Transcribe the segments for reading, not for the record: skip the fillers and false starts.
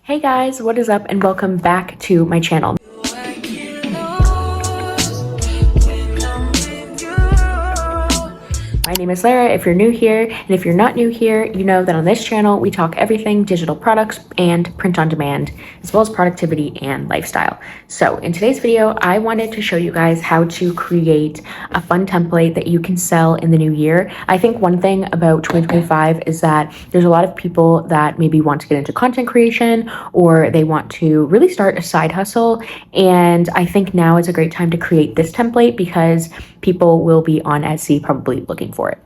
Hey guys, what is up and welcome back to my channel. My name is Lara if you're new here, and if you're not new here, you know that on this channel we talk everything digital products and print on demand, as well as productivity and lifestyle. So in today's video, I wanted to show you guys how to create a fun template that you can sell in the new year. I think one thing about 2025 is that there's a lot of people that maybe want to get into content creation or they want to really start a side hustle. And I think now is a great time to create this template because people will be on Etsy probably looking for it.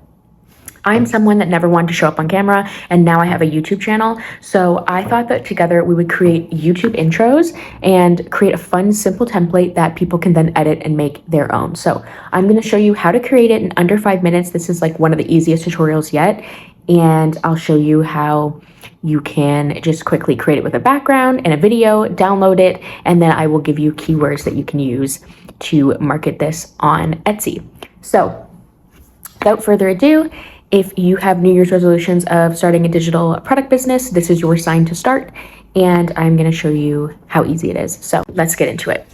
I'm someone that never wanted to show up on camera, and now I have a YouTube channel. So I thought that together we would create YouTube intros and create a fun, simple template that people can then edit and make their own. So I'm going to show you how to create it in under 5 minutes. This is like one of the easiest tutorials yet. And I'll show you how you can just quickly create it with a background and a video, download it, and then I will give you keywords that you can use to market this on Etsy. So without further ado, if you have New Year's resolutions of starting a digital product business, this is your sign to start, and I'm going to show you how easy it is. So let's get into it.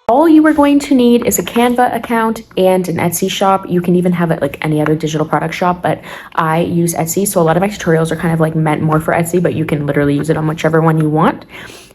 All you are going to need is a Canva account and an Etsy shop. You can even have it like any other digital product shop, but I use Etsy. So a lot of my tutorials are kind of like meant more for Etsy, but you can literally use it on whichever one you want.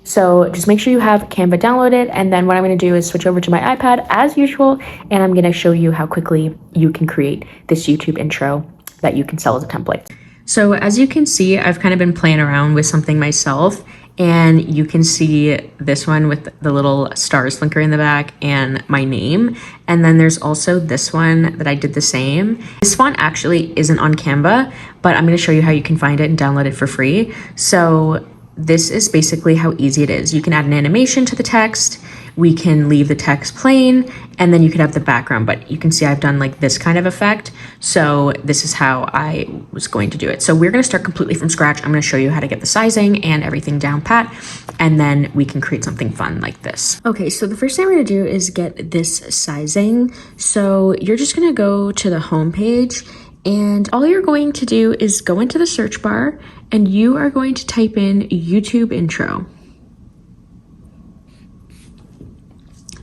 So just make sure you have Canva downloaded. And then what I'm going to do is switch over to my iPad as usual. And I'm going to show you how quickly you can create this YouTube intro that you can sell as a template. So as you can see, I've kind of been playing around with something myself. And you can see this one with the little stars flicker in the back and my name. And then there's also this one that I did the same. This font actually isn't on Canva, but I'm going to show you how you can find it and download it for free. So this is basically how easy it is. You can add an animation to the text. We can leave the text plain, and then you could have the background, but you can see I've done like this kind of effect. So this is how I was going to do it. So we're going to start completely from scratch. I'm going to show you how to get the sizing and everything down pat, and then we can create something fun like this. Okay, so the first thing we're going to do is get this sizing. So you're just going to go to the home page, and all you're going to do is go into the search bar, and you are going to type in YouTube intro.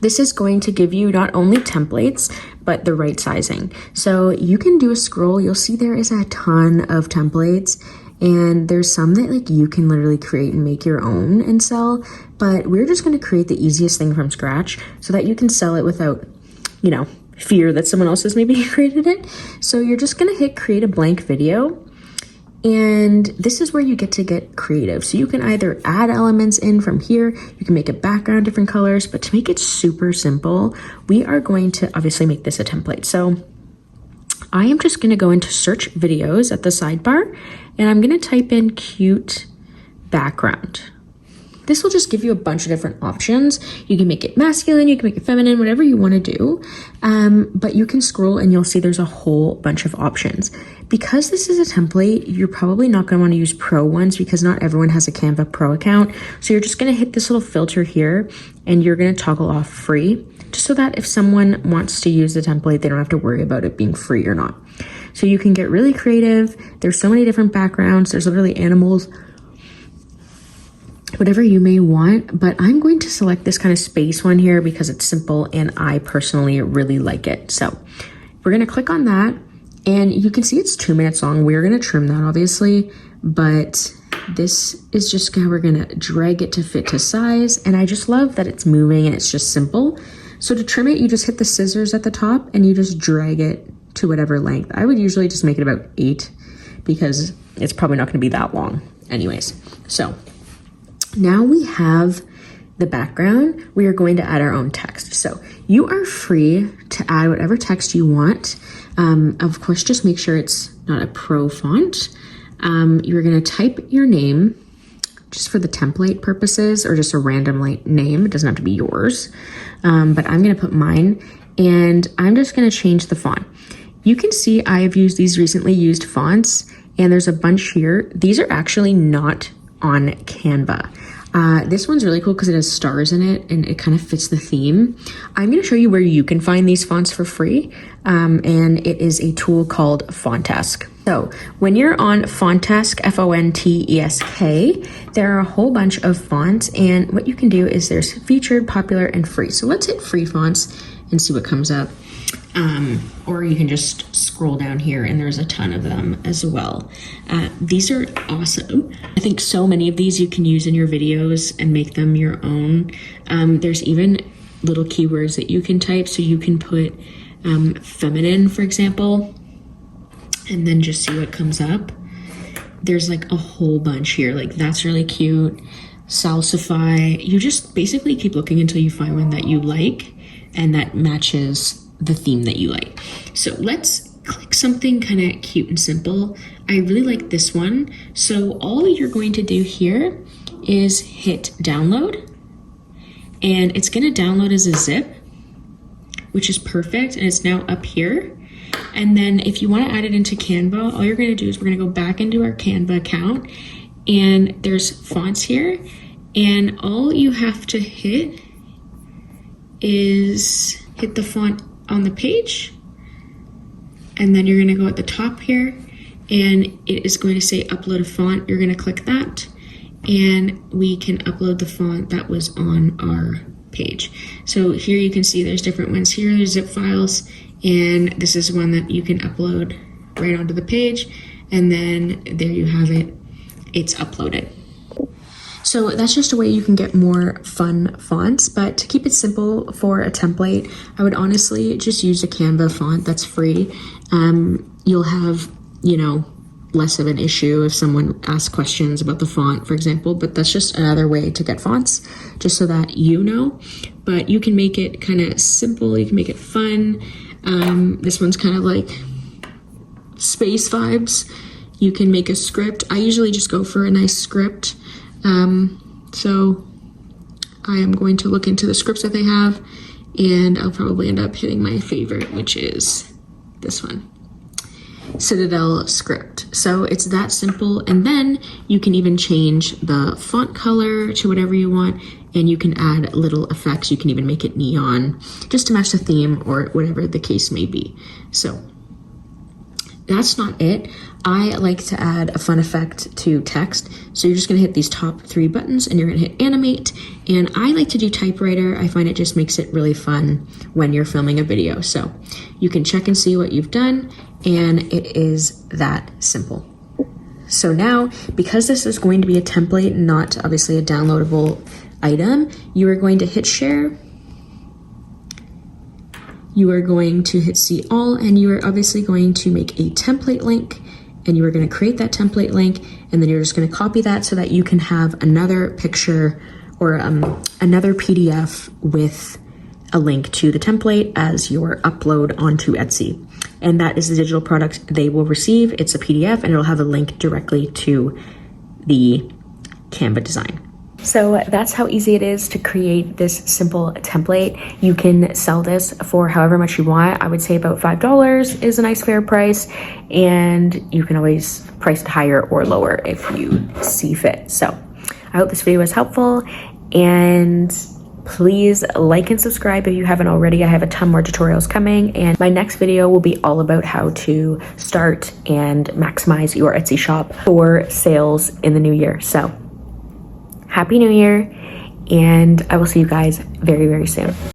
This is going to give you not only templates, but the right sizing. So you can do a scroll. You'll see there is a ton of templates, and there's some that like you can literally create and make your own and sell, but we're just going to create the easiest thing from scratch so that you can sell it without, you know, fear that someone else has maybe created it. So you're just going to hit create a blank video. And this is where you get to get creative. So you can either add elements in from here, you can make a background different colors, but to make it super simple, we are going to obviously make this a template. So I am just gonna go into search videos at the sidebar, and I'm gonna type in cute background. This will just give you a bunch of different options. You can make it masculine, you can make it feminine, whatever you want to do. But you can scroll and you'll see there's a whole bunch of options. Because this is a template, you're probably not going to want to use pro ones because not everyone has a Canva Pro account. So you're just going to hit this little filter here and you're going to toggle off free, just so that if someone wants to use the template, they don't have to worry about it being free or not. So you can get really creative. There's so many different backgrounds. There's literally animals, whatever you may want, but I'm going to select this kind of space one here because it's simple and I personally really like it. So we're going to click on that, and you can see it's 2 minutes long. We're going to trim that obviously, but this is just how we're going to drag it to fit to size. And I just love that it's moving and it's just simple. So to trim it, you just hit the scissors at the top and you just drag it to whatever length. I would usually just make it about 8 because it's probably not going to be that long anyways. So now we have the background. We are going to add our own text. So you are free to add whatever text you want. Of course, just make sure it's not a pro font. You're going to type your name just for the template purposes, or just a random name. It doesn't have to be yours. But I'm going to put mine, and I'm just going to change the font. You can see I have used these recently used fonts, and there's a bunch here. These are actually not on Canva. This one's really cool because it has stars in it and it kind of fits the theme. I'm going to show you where you can find these fonts for free, and it is a tool called Fontask. So when you're on Fontask, Fontesk, there are a whole bunch of fonts, and what you can do is there's featured, popular, and free. So let's hit free fonts and see what comes up. Or you can just scroll down here and there's a ton of them as well. These are awesome. I think so many of these you can use in your videos and make them your own. There's even little keywords that you can type, so you can put feminine, for example, and then just see what comes up. There's like a whole bunch here. Like, that's really cute. Salsify. You just basically keep looking until you find one that you like and that matches the theme that you like. So let's click something kind of cute and simple. I really like this one. So all you're going to do here is hit download, and it's going to download as a zip, which is perfect, and it's now up here. And then if you want to add it into Canva, all you're going to do is we're going to go back into our Canva account, and there's fonts here, and all you have to hit is hit the font on the page, and then you're going to go at the top here, and it is going to say upload a font. You're going to click that, and we can upload the font that was on our page. So here you can see there's different ones here. There's zip files, and this is one that you can upload right onto the page, and then there you have it. It's uploaded. So that's just a way you can get more fun fonts, but to keep it simple for a template, I would honestly just use a Canva font that's free. You'll have, less of an issue if someone asks questions about the font, for example, but that's just another way to get fonts, just so that you know. But you can make it kind of simple, you can make it fun. This one's kind of like space vibes. You can make a script. I usually just go for a nice script. So I am going to look into the scripts that they have, and I'll probably end up hitting my favorite, which is this one, Citadel script. So it's that simple, and then you can even change the font color to whatever you want, and you can add little effects. You can even make it neon just to match the theme or whatever the case may be. So that's not it. I like to add a fun effect to text. So you're just gonna hit these top 3 buttons and you're gonna hit animate. And I like to do typewriter. I find it just makes it really fun when you're filming a video. So you can check and see what you've done, and it is that simple. So now, because this is going to be a template, not obviously a downloadable item, you are going to hit share. You are going to hit see all, and you are obviously going to make a template link, and you are going to create that template link, and then you're just going to copy that so that you can have another picture or another PDF with a link to the template as your upload onto Etsy. And that is the digital product they will receive. It's a PDF, and it'll have a link directly to the Canva design. So that's how easy it is to create this simple template. You can sell this for however much you want. I would say about $5 is a nice fair price, and you can always price it higher or lower if you see fit. So I hope this video was helpful, and please like and subscribe if you haven't already. I have a ton more tutorials coming, and my next video will be all about how to start and maximize your Etsy shop for sales in the new year. So Happy New Year, and I will see you guys very, very soon.